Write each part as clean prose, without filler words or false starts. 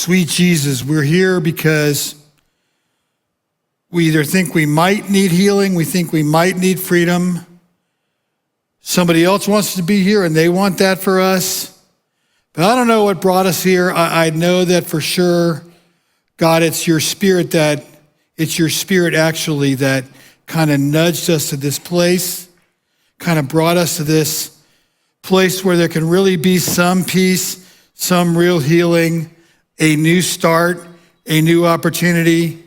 Sweet Jesus, we're here because we either think we might need healing, we think we might need freedom. Somebody else wants to be here and they want that for us. But I don't know what brought us here. I know that for sure, God, it's your spirit actually that kind of nudged us to this place, kind of brought us to this place where there can really be some peace, some real healing, a new start, a new opportunity,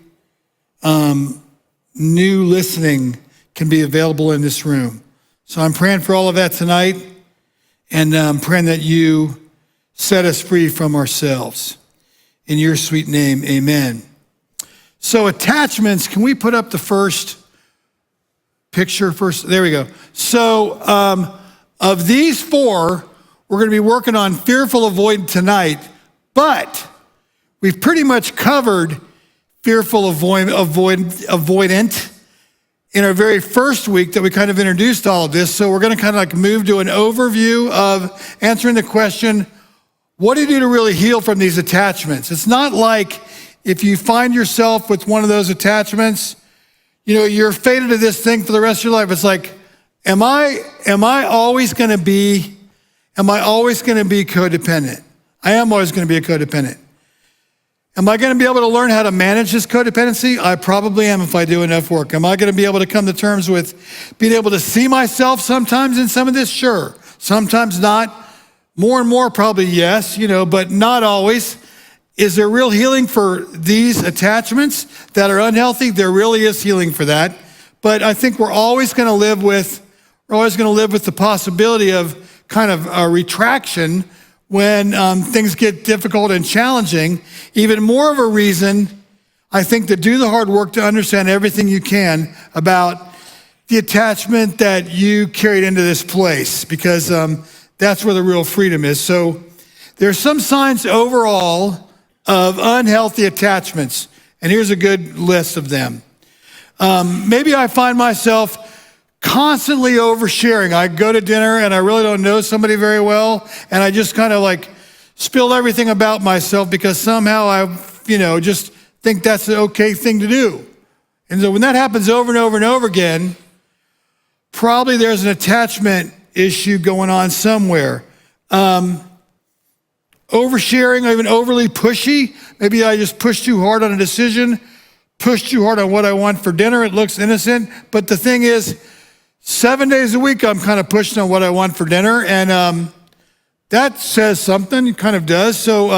new listening can be available in this room. So I'm praying for all of that tonight, and I'm praying that you set us free from ourselves. In your sweet name, amen. So attachments, can we put up the first picture first? There we go. So of these four, we're going to be working on fearful avoidant tonight, but we've pretty much covered fearful avoidant in our very first week that we kind of introduced all of this. So we're going to kind of like move to an overview of answering the question, what do you do to really heal from these attachments? It's not like if you find yourself with one of those attachments, you're fated to this thing for the rest of your life. It's like, am I always going to be codependent? I am always going to be a codependent. Am I going to be able to learn how to manage this codependency? I probably am if I do enough work. Am I going to be able to come to terms with being able to see myself sometimes in some of this? Sure. Sometimes not. More and more probably yes, but not always. Is there real healing for these attachments that are unhealthy? There really is healing for that. But I think we're always going to live with the possibility of kind of a retraction when things get difficult and challenging. Even more of a reason, I think, to do the hard work to understand everything you can about the attachment that you carried into this place, because that's where the real freedom is. So there's some signs overall of unhealthy attachments, and here's a good list of them. Maybe I find myself constantly oversharing. I go to dinner and I really don't know somebody very well, and I just kind of like spill everything about myself because somehow I, just think that's the okay thing to do. And so when that happens over and over and over again, probably there's an attachment issue going on somewhere. Oversharing, or even overly pushy. Maybe I just push too hard on a decision, push too hard on what I want for dinner. It looks innocent, but the thing is, 7 days a week, I'm kind of pushing on what I want for dinner, and that says something, it kind of does. So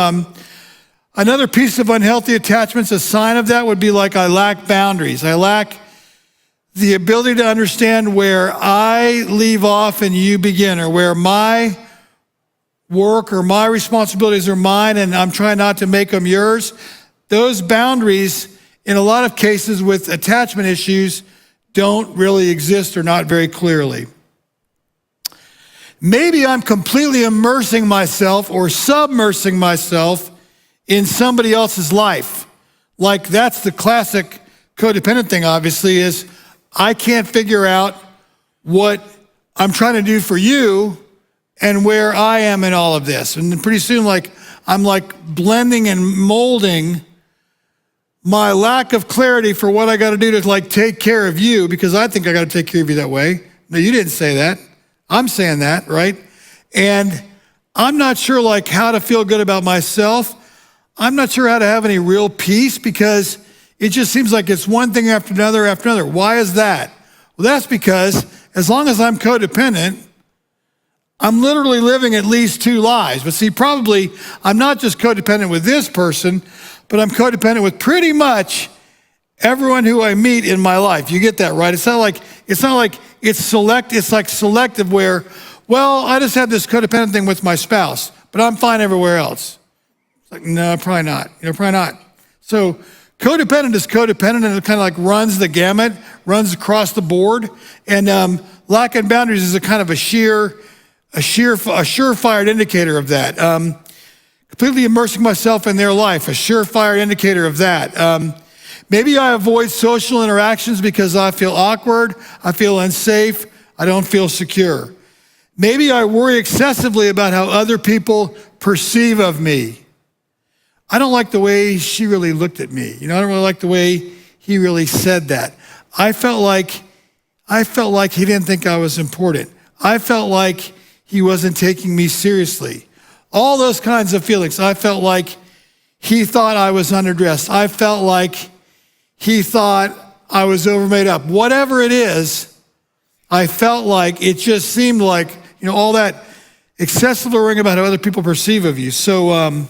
another piece of unhealthy attachments, a sign of that would be like I lack boundaries. I lack the ability to understand where I leave off and you begin, or where my work or my responsibilities are mine and I'm trying not to make them yours. Those boundaries, in a lot of cases with attachment issues, don't really exist or not very clearly. Maybe I'm completely immersing myself or submersing myself in somebody else's life. Like that's the classic codependent thing, obviously, is I can't figure out what I'm trying to do for you and where I am in all of this. And pretty soon, I'm blending and molding my lack of clarity for what I got to do to take care of you, because I think I got to take care of you that way. No, you didn't say that. I'm saying that, right? And I'm not sure how to feel good about myself. I'm not sure how to have any real peace, because it just seems like it's one thing after another after another. Why is that? Well, that's because as long as I'm codependent, I'm literally living at least two lives. But see, probably I'm not just codependent with this person, but I'm codependent with pretty much everyone who I meet in my life. You get that, right? It's not like it's selective where, well, I just have this codependent thing with my spouse, but I'm fine everywhere else. It's like, no, probably not. Probably not. So codependent is codependent, and it kind of runs the gamut, runs across the board. And lacking boundaries is a kind of a surefire indicator of that. Completely immersing myself in their life, a surefire indicator of that. Maybe I avoid social interactions because I feel awkward, I feel unsafe, I don't feel secure. Maybe I worry excessively about how other people perceive of me. I don't like the way she really looked at me. I don't really like the way he really said that. I felt like he didn't think I was important. I felt like he wasn't taking me seriously. All those kinds of feelings. I felt like he thought I was underdressed. I felt like he thought I was overmade up. Whatever it is, I felt like it just seemed like, all that excessive worrying about how other people perceive of you. So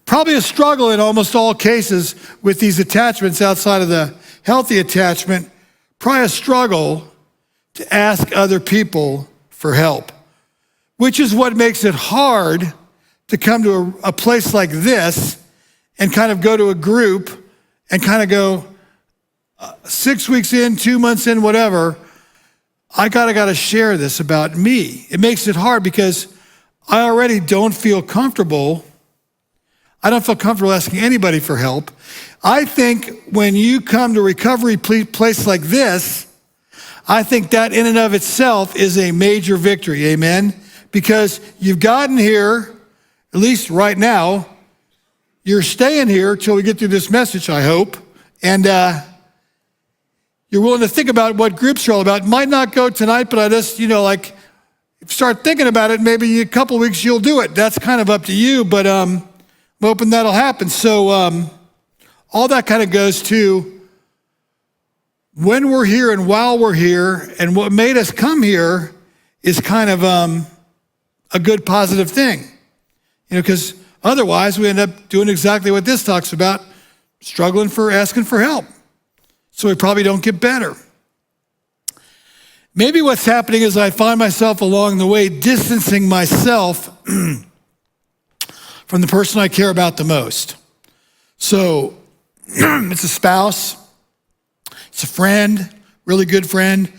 probably a struggle in almost all cases with these attachments outside of the healthy attachment, probably a struggle to ask other people for help, which is what makes it hard to come to a place like this and kind of go to a group and kind of go 6 weeks in, 2 months in, whatever, I gotta share this about me. It makes it hard because I already don't feel comfortable. I don't feel comfortable asking anybody for help. I think when you come to a recovery place like this, I think that in and of itself is a major victory, amen? Because you've gotten here, at least right now, you're staying here till we get through this message, I hope, and you're willing to think about what groups are all about. Might not go tonight, but I just, if you start thinking about it, maybe a couple weeks you'll do it. That's kind of up to you, but I'm hoping that'll happen. So all that kind of goes to when we're here and while we're here, and what made us come here is kind of a good positive thing. Because otherwise we end up doing exactly what this talks about, asking for help. So we probably don't get better. Maybe what's happening is I find myself along the way distancing myself from the person I care about the most. So it's a spouse, it's a friend, really good friend,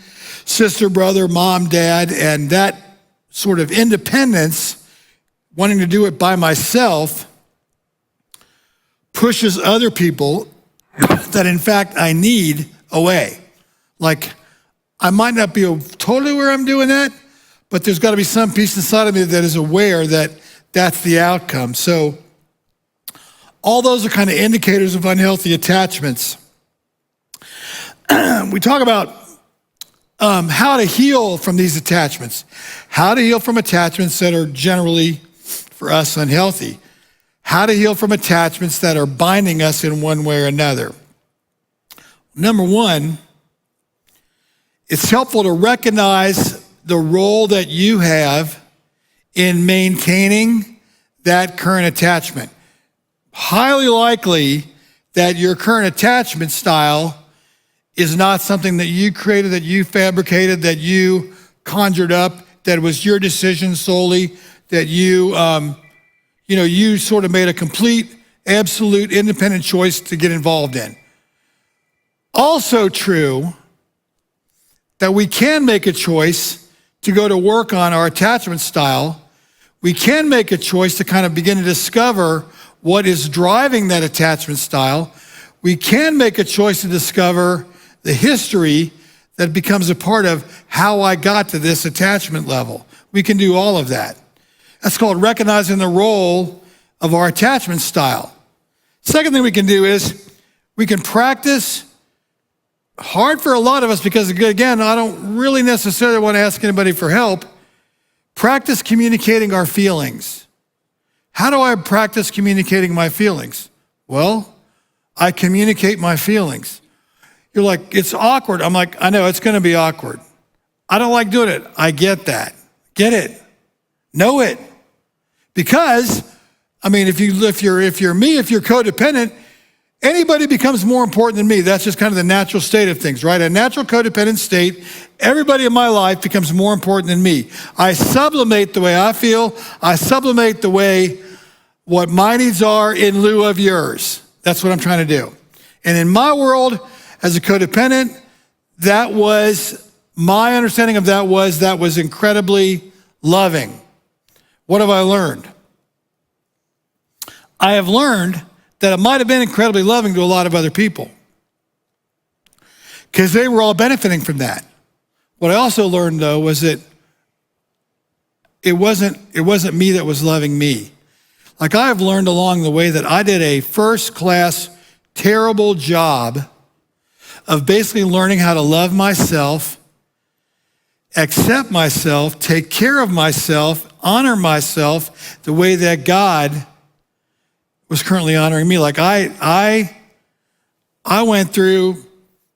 sister, brother, mom, dad, and that sort of independence, wanting to do it by myself, pushes other people that in fact I need away. Like, I might not be totally aware I'm doing that, but there's got to be some piece inside of me that is aware that that's the outcome. So all those are kind of indicators of unhealthy attachments. We talk about how to heal from these attachments, how to heal from attachments that are generally, for us, unhealthy, how to heal from attachments that are binding us in one way or another. Number one, it's helpful to recognize the role that you have in maintaining that current attachment. Highly likely that your current attachment style is not something that you created, that you fabricated, that you conjured up, that was your decision solely, that you sort of made a complete, absolute, independent choice to get involved in. Also true that we can make a choice to go to work on our attachment style. We can make a choice to kind of begin to discover what is driving that attachment style. We can make a choice to discover the history that becomes a part of how I got to this attachment level. We can do all of that. That's called recognizing the role of our attachment style. Second thing we can do is we can practice, hard for a lot of us because, again, I don't really necessarily want to ask anybody for help, practice communicating our feelings. How do I practice communicating my feelings? Well, I communicate my feelings. You're like, it's awkward. I'm like, I know it's going to be awkward. I don't like doing it. I get that. Get it. Know it. Because, if you're codependent, anybody becomes more important than me. That's just kind of the natural state of things, right? A natural codependent state, everybody in my life becomes more important than me. I sublimate the way I feel. I sublimate the way what my needs are in lieu of yours. That's what I'm trying to do. And in my world, as a codependent, that was, my understanding of that was incredibly loving. What have I learned? I have learned that it might have been incredibly loving to a lot of other people because they were all benefiting from that. What I also learned, though, was that it wasn't me that was loving me. Like I have learned along the way that I did a first-class, terrible job of basically learning how to love myself, accept myself, take care of myself, honor myself the way that God was currently honoring me. Like I went through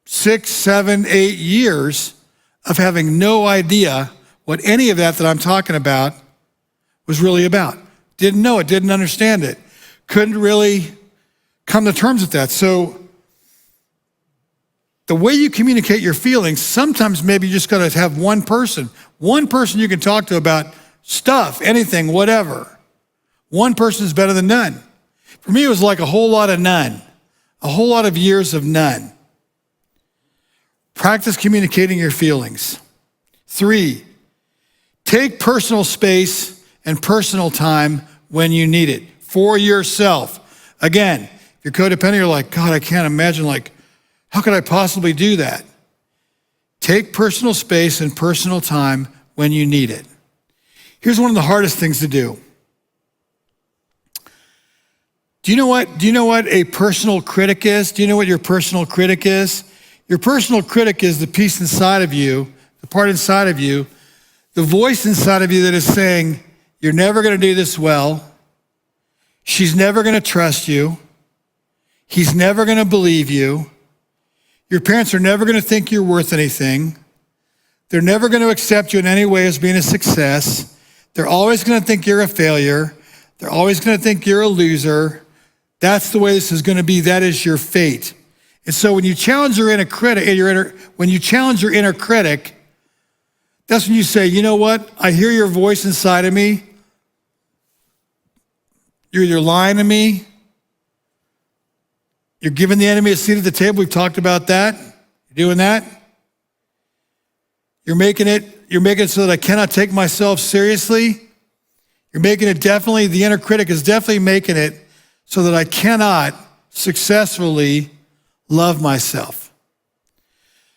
6, 7, 8 years of having no idea what any of that I'm talking about was really about. Didn't know it, didn't understand it, couldn't really come to terms with that. So the way you communicate your feelings, sometimes maybe you just gotta have one person you can talk to about stuff, anything, whatever. One person is better than none. For me, it was like a whole lot of none, a whole lot of years of none. Practice communicating your feelings. 3, take personal space and personal time when you need it for yourself. Again, if you're codependent, you're like, God, I can't imagine, like, how could I possibly do that? Take personal space and personal time when you need it. Here's one of the hardest things to do. Do you know what a personal critic is? Do you know what your personal critic is? Your personal critic is the piece inside of you, the part inside of you, the voice inside of you that is saying, you're never going to do this well. She's never going to trust you. He's never going to believe you. Your parents are never going to think you're worth anything. They're never going to accept you in any way as being a success. They're always going to think you're a failure. They're always going to think you're a loser. That's the way this is going to be. That is your fate. And so when you challenge your inner critic, when you challenge your inner critic, that's when you say, you know what? I hear your voice inside of me. You're either lying to me. You're giving the enemy a seat at the table. We've talked about that. You're doing that. You're making it so that I cannot take myself seriously. You're making it definitely, the inner critic is definitely making it so that I cannot successfully love myself.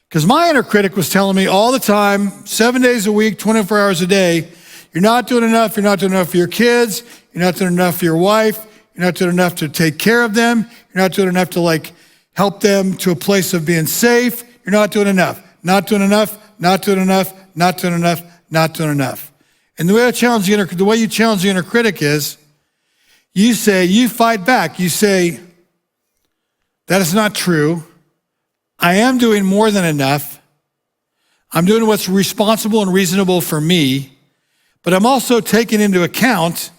Because my inner critic was telling me all the time, 7 days a week, 24 hours a day, you're not doing enough, you're not doing enough for your kids, you're not doing enough for your wife, you're not doing enough to take care of them, you're not doing enough to like help them to a place of being safe, you're not doing enough, not doing enough, not doing enough, not doing enough, not doing enough. And the way you challenge the inner critic is, you fight back. You say, that is not true. I am doing more than enough. I'm doing what's responsible and reasonable for me, but I'm also taking into account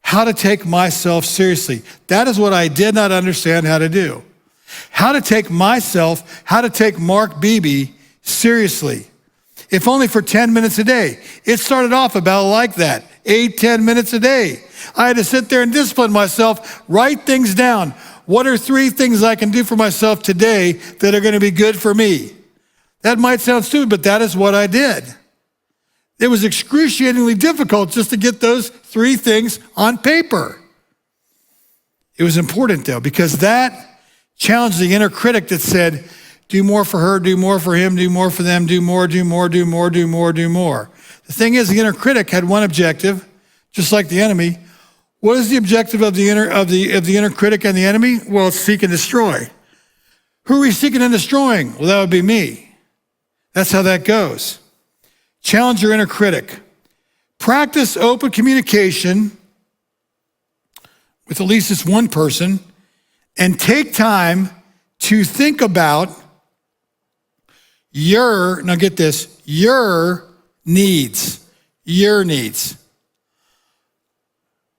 how to take myself seriously. That is what I did not understand how to do. How to take Mark Beebe seriously. If only for 10 minutes a day. It started off about like that, 8-10 minutes a day. I had to sit there and discipline myself, write things down. What are 3 things I can do for myself today that are going to be good for me? That might sound stupid, but that is what I did. It was excruciatingly difficult just to get those 3 things on paper. It was important though, because that challenged the inner critic that said, do more for her, do more for him, do more for them, do more, do more, do more, do more, do more. The thing is, the inner critic had one objective, just like the enemy. What is the objective of the inner critic and the enemy? Well, it's seek and destroy. Who are we seeking and destroying? Well, that would be me. That's how that goes. Challenge your inner critic. Practice open communication with at least this one person, and take time to think about your needs. Your needs.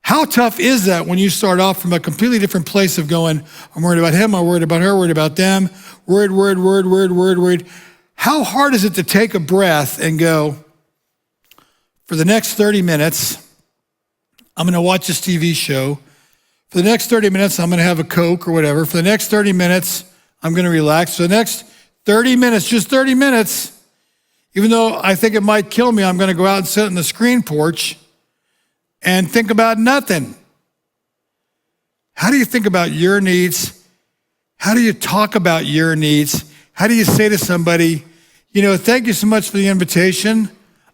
How tough is that when you start off from a completely different place of going, I'm worried about him, I'm worried about her, worried about them, worried. How hard is it to take a breath and go, for the next 30 minutes, I'm going to watch this TV show. For the next 30 minutes, I'm going to have a Coke or whatever. For the next 30 minutes, I'm going to relax. For the next 30 minutes, just 30 minutes, even though I think it might kill me, I'm going to go out and sit on the screen porch and think about nothing. How do you think about your needs? How do you talk about your needs? How do you say to somebody, thank you so much for the invitation.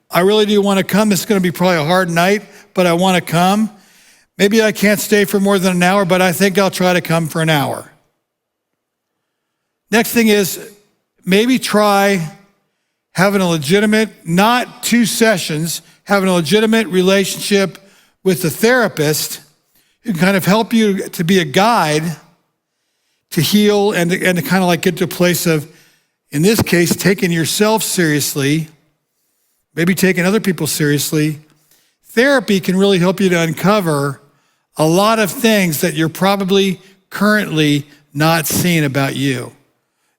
I really do want to come. This is going to be probably a hard night, but I want to come. Maybe I can't stay for more than an hour, but I think I'll try to come for an hour. Next thing is maybe try having a legitimate, not 2 sessions, having a legitimate relationship with a therapist who can kind of help you to be a guide to heal and to kind of like get to a place of, in this case, taking yourself seriously, maybe taking other people seriously. Therapy can really help you to uncover a lot of things that you're probably currently not seeing about you.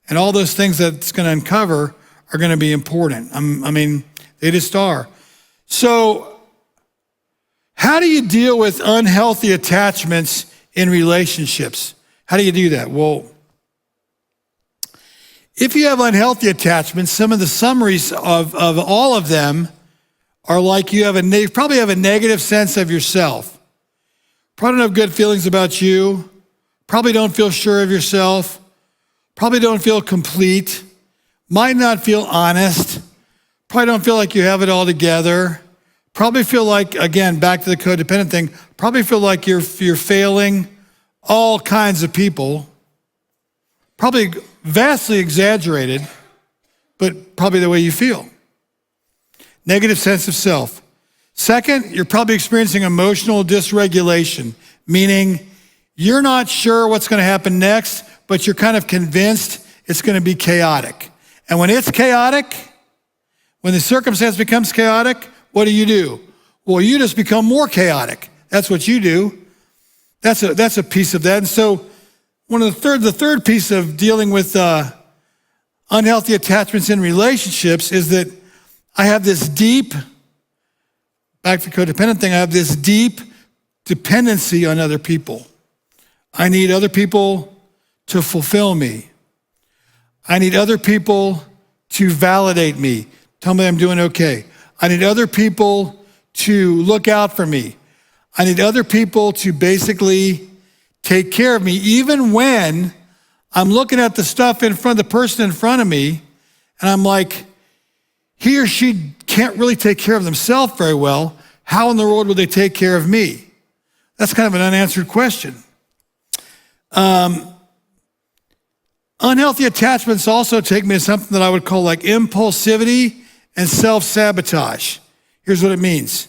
And all those things that it's going to uncover are going to be important. I mean, they just are. So how do you deal with unhealthy attachments in relationships? How do you do that? Well, if you have unhealthy attachments, some of the summaries of all of them are like you probably have a negative sense of yourself. Probably don't have good feelings about you. Probably don't feel sure of yourself. Probably don't feel complete. Might not feel honest. Probably don't feel like you have it all together. Probably feel like, again, back to the codependent thing, probably feel like you're failing all kinds of people. Probably vastly exaggerated, but probably the way you feel. Negative sense of self. Second, you're probably experiencing emotional dysregulation, meaning you're not sure what's going to happen next, but you're kind of convinced it's going to be chaotic. And when it's chaotic, when the circumstance becomes chaotic, what do? Well, you just become more chaotic. That's what you do. That's a piece of that. And so the third piece of dealing with unhealthy attachments in relationships is that I have this deep, back to the codependent thing, I have this deep dependency on other people. I need other people to fulfill me. I need other people to validate me, tell me I'm doing okay. I need other people to look out for me. I need other people to basically take care of me, even when I'm looking at the stuff in front of the person in front of me, and I'm like, he or she can't really take care of themselves very well. How in the world would they take care of me? That's kind of an unanswered question. Unhealthy attachments also take me to something that I would call like impulsivity and self-sabotage. Here's what it means.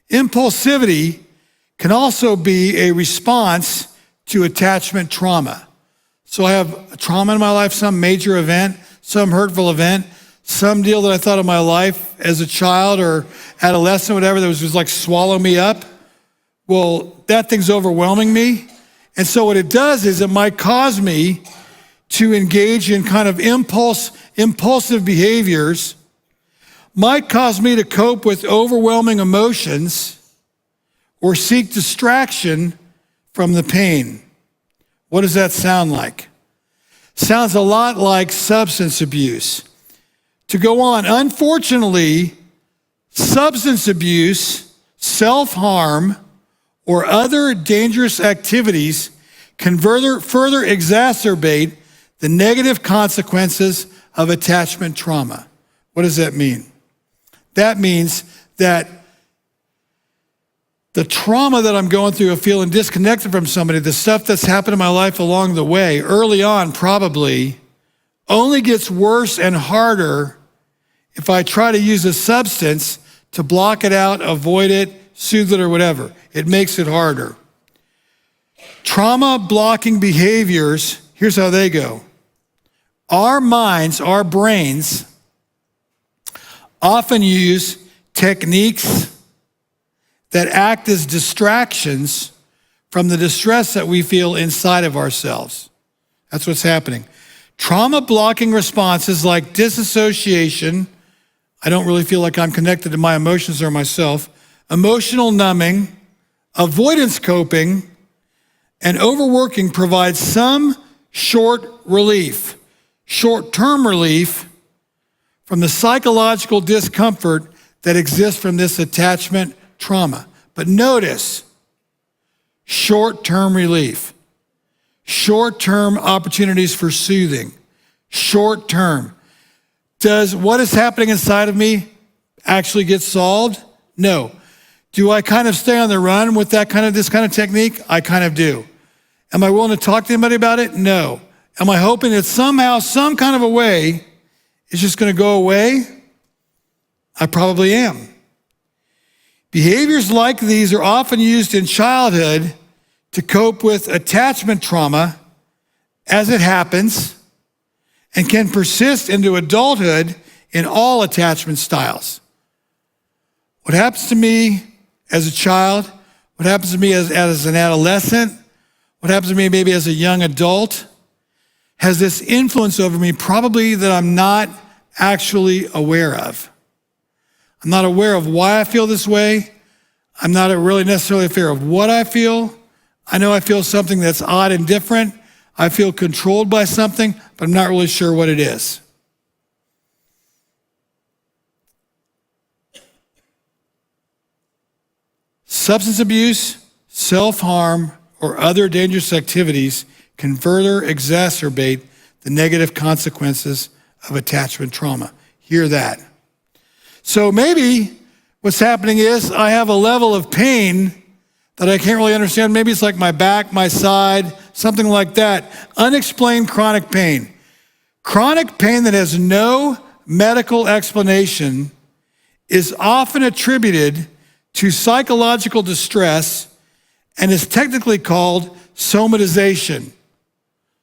Impulsivity can also be a response to attachment trauma. So I have a trauma in my life, some major event, some hurtful event, some deal that I thought of my life as a child or adolescent, whatever, that was just like swallow me up. Well, that thing's overwhelming me. And so what it does is it might cause me to engage in kind of impulsive behaviors, might cause me to cope with overwhelming emotions or seek distraction from the pain. What does that sound like? Sounds a lot like substance abuse. To go on, unfortunately, substance abuse, self-harm, or other dangerous activities can further exacerbate the negative consequences of attachment trauma. What does that mean? That means that the trauma that I'm going through of feeling disconnected from somebody, the stuff that's happened in my life along the way, early on probably, only gets worse and harder if I try to use a substance to block it out, avoid it, soothe it, or whatever. It makes it harder. Trauma blocking behaviors, here's how they go. Our minds, our brains, often use techniques that act as distractions from the distress that we feel inside of ourselves. That's what's happening. Trauma blocking responses like disassociation, I don't really feel like I'm connected to my emotions or myself, emotional numbing, avoidance coping, and overworking provide some short-term relief from the psychological discomfort that exists from this attachment trauma. But notice, short-term relief, short-term opportunities for soothing, short-term. Does what is happening inside of me actually get solved? No. Do I kind of stay on the run with this kind of technique? I kind of do. Am I willing to talk to anybody about it? No. Am I hoping that somehow, some kind of a way, it's just going to go away? I probably am. Behaviors like these are often used in childhood to cope with attachment trauma as it happens and can persist into adulthood in all attachment styles. What happens to me as a child, what happens to me as an adolescent, what happens to me maybe as a young adult, has this influence over me probably that I'm not actually aware of. I'm not aware of why I feel this way. I'm not really necessarily aware of what I feel. I know I feel something that's odd and different. I feel controlled by something, but I'm not really sure what it is. Substance abuse, self-harm, or other dangerous activities can further exacerbate the negative consequences of attachment trauma. Hear that. So maybe what's happening is I have a level of pain that I can't really understand. Maybe it's like my back, my side, something like that. Unexplained chronic pain. Chronic pain that has no medical explanation is often attributed to psychological distress and is technically called somatization.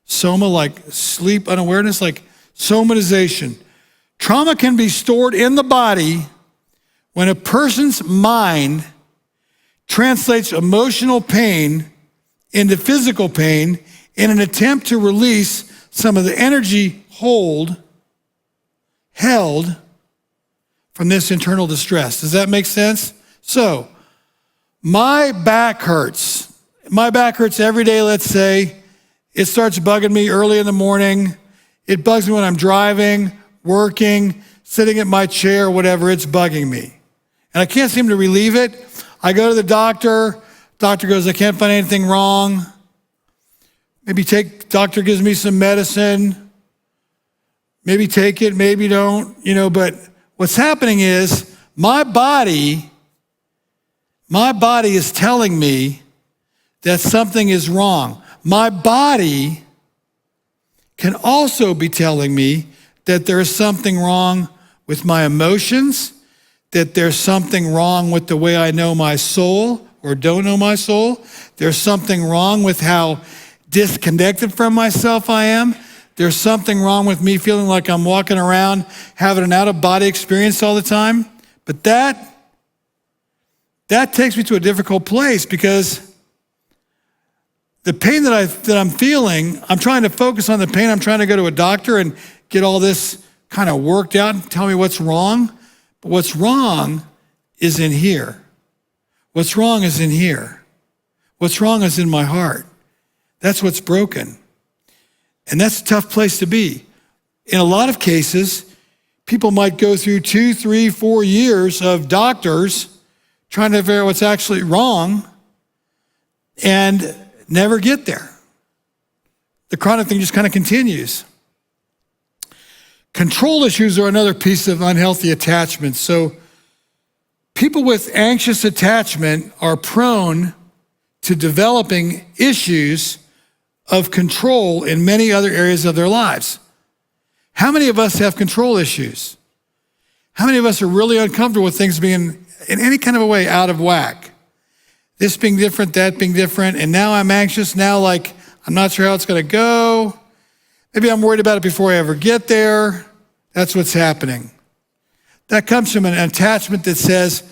Soma, like sleep unawareness, like somatization. Trauma can be stored in the body when a person's mind translates emotional pain into physical pain in an attempt to release some of the energy held from this internal distress. Does that make sense? So, my back hurts. My back hurts every day, let's say. It starts bugging me early in the morning. It bugs me when I'm driving, working, sitting at my chair, whatever, it's bugging me. And I can't seem to relieve it. I go to the doctor. Doctor goes, I can't find anything wrong. Doctor gives me some medicine. Maybe take it, maybe don't, but what's happening is my body is telling me that something is wrong. My body can also be telling me that there's something wrong with my emotions, that there's something wrong with the way I know my soul or don't know my soul. There's something wrong with how disconnected from myself I am. There's something wrong with me feeling like I'm walking around having an out-of-body experience all the time. But that takes me to a difficult place because the pain that I'm feeling, I'm trying to focus on the pain. I'm trying to go to a doctor and get all this kind of worked out and tell me what's wrong. But what's wrong is in here. What's wrong is in here. What's wrong is in my heart. That's what's broken. And that's a tough place to be. In a lot of cases, people might go through 2, 3, 4 years of doctors trying to figure out what's actually wrong and never get there. The chronic thing just kind of continues. Control issues are another piece of unhealthy attachment. So people with anxious attachment are prone to developing issues of control in many other areas of their lives. How many of us have control issues? How many of us are really uncomfortable with things being in any kind of a way out of whack? This being different, that being different, and now I'm anxious, now like I'm not sure how it's gonna go. Maybe I'm worried about it before I ever get there. That's what's happening. That comes from an attachment that says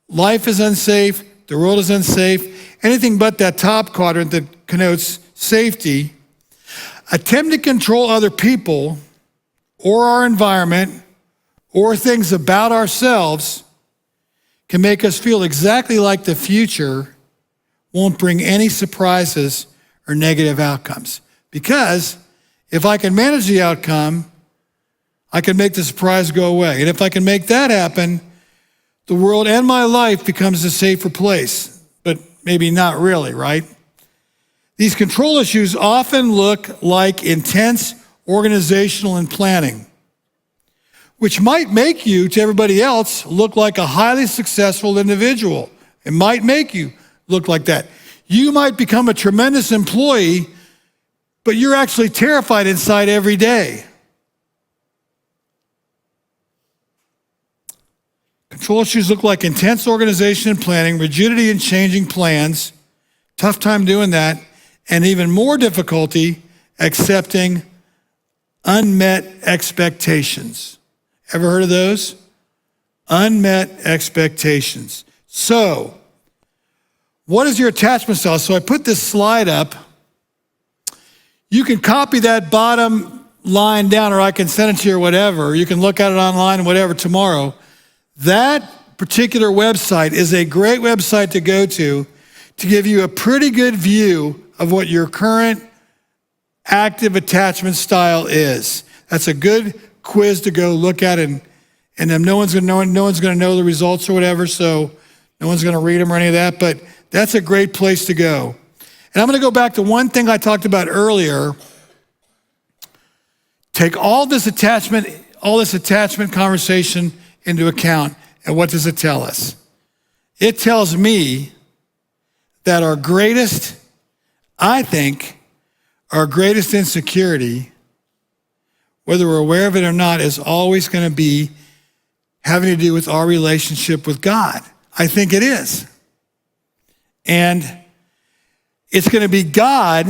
life is unsafe, the world is unsafe, anything but that top quadrant that connotes safety. Attempt to control other people or our environment or things about ourselves can make us feel exactly like the future won't bring any surprises or negative outcomes. Because if I can manage the outcome, I can make the surprise go away. And if I can make that happen, the world and my life becomes a safer place. But maybe not really, right? These control issues often look like intense organizational and planning, which might make you, to everybody else, look like a highly successful individual. It might make you look like that. You might become a tremendous employee, but you're actually terrified inside every day. Control issues look like intense organization and planning, rigidity in changing plans, tough time doing that, and even more difficulty accepting unmet expectations. Ever heard of those? Unmet expectations. So, what is your attachment style? So I put this slide up. You can copy that bottom line down, or I can send it to you or whatever. You can look at it online, whatever, tomorrow. That particular website is a great website to go to give you a pretty good view of what your current active attachment style is. That's a good quiz to go look at, and then no one's going to know the results or whatever, so no one's going to read them or any of that, but that's a great place to go. And I'm going to go back to one thing I talked about earlier. Take all this attachment conversation into account, and what does it tell us? It tells me that our greatest insecurity, whether we're aware of it or not, is always going to be having to do with our relationship with God. I think it is. And it's going to be God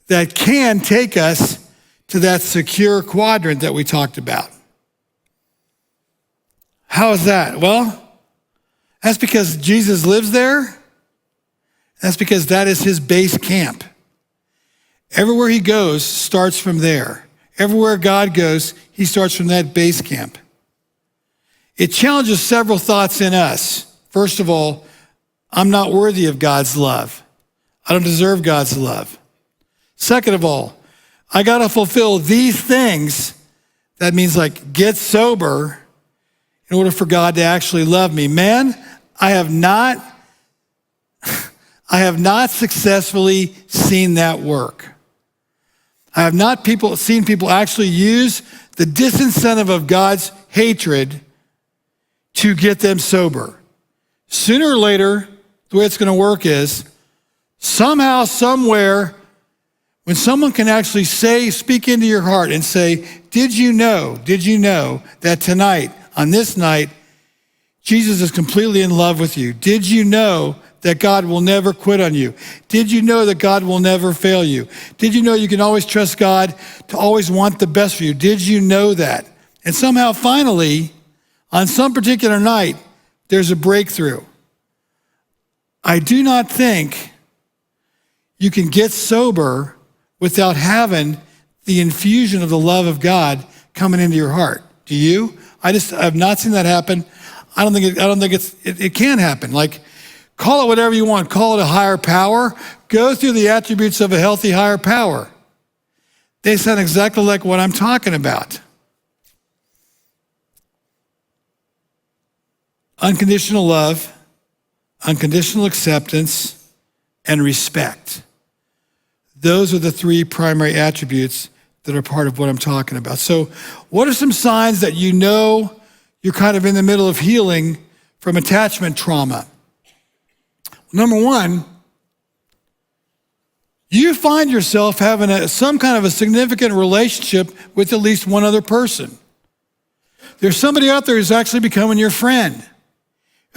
that can take us to that secure quadrant that we talked about. How is that? Well, that's because Jesus lives there. That's because that is his base camp. Everywhere he goes starts from there. Everywhere God goes, he starts from that base camp. It challenges several thoughts in us. First of all, I'm not worthy of God's love. I don't deserve God's love. Second of all, I got to fulfill these things. That means like get sober in order for God to actually love me. Man, I have not successfully seen that work. I have not seen people actually use the disincentive of God's hatred to get them sober. Sooner or later, the way it's going to work is somehow, somewhere, when someone can actually speak into your heart and say, did you know that tonight, on this night, Jesus is completely in love with you? Did you know that God will never quit on you? Did you know that God will never fail you? Did you know you can always trust God to always want the best for you? Did you know that? And somehow, finally, on some particular night, there's a breakthrough. I do not think you can get sober without having the infusion of the love of God coming into your heart. Do you? I've not seen that happen. I don't think it can happen. Like, call it whatever you want. Call it a higher power. Go through the attributes of a healthy higher power. They sound exactly like what I'm talking about. Unconditional love, unconditional acceptance, and respect. Those are the three primary attributes that are part of what I'm talking about. So what are some signs that you know you're kind of in the middle of healing from attachment trauma? Number one, you find yourself having some kind of a significant relationship with at least one other person. There's somebody out there who's actually becoming your friend.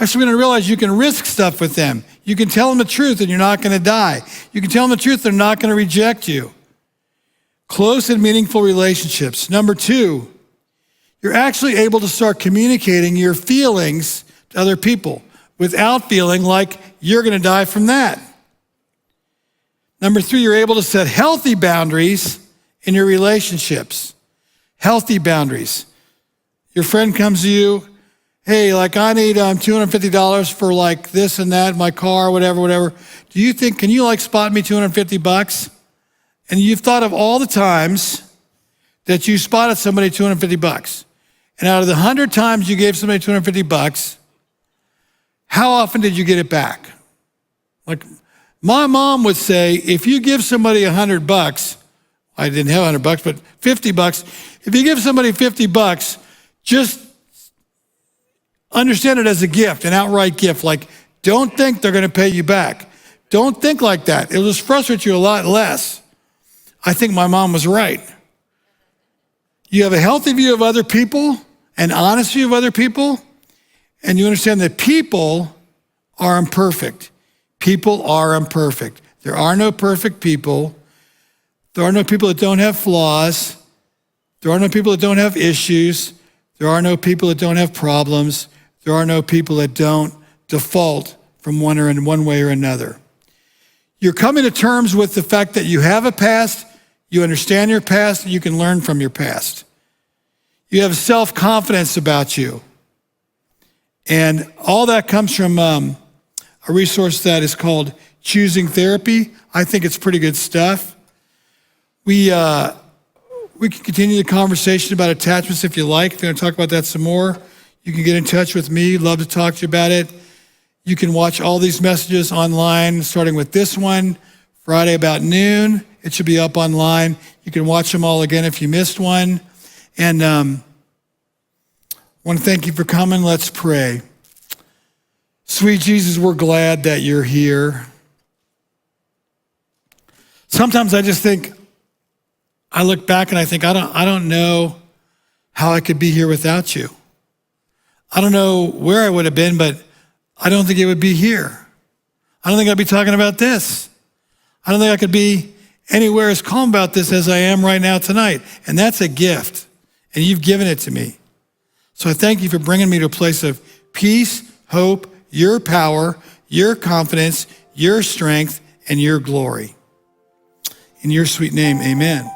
Actually, going to realize you can risk stuff with them. You can tell them the truth and you're not going to die. You can tell them the truth, they're not going to reject you. Close and meaningful relationships. Number two, you're actually able to start communicating your feelings to other people without feeling like you're going to die from that. Number three, you're able to set healthy boundaries in your relationships. Healthy boundaries. Your friend comes to you, hey, like I need $250 for like this and that, my car, whatever. Do you think, can you like spot me $250? And you've thought of all the times that you spotted somebody $250. And out of the 100 times you gave somebody $250, how often did you get it back? Like my mom would say, if you give somebody $100, I didn't have $100, but $50, if you give somebody $50, just understand it as a gift, an outright gift. Like, Don't think they're going to pay you back. Don't think like that. It'll just frustrate you a lot less. I think my mom was right. You have a healthy view of other people, an honest view of other people, and you understand that people are imperfect. People are imperfect. There are no perfect people. There are no people that don't have flaws. There are no people that don't have issues. There are no people that don't have problems. There are no people that don't default from one way or another. You're coming to terms with the fact that you have a past, you understand your past, and you can learn from your past. You have self-confidence about you. And all that comes from a resource that is called Choosing Therapy. I think it's pretty good stuff. We can continue the conversation about attachments if you like. If you're going to talk about that some more, you can get in touch with me. Love to talk to you about it. You can watch all these messages online, starting with this one, Friday about noon. It should be up online. You can watch them all again if you missed one. And I want to thank you for coming. Let's pray. Sweet Jesus, we're glad that you're here. Sometimes I just think, I look back and I think, I don't know how I could be here without you. I don't know where I would have been, but I don't think it would be here. I don't think I'd be talking about this. I don't think I could be anywhere as calm about this as I am right now tonight. And that's a gift. And you've given it to me. So I thank you for bringing me to a place of peace, hope, your power, your confidence, your strength, and your glory. In your sweet name, amen.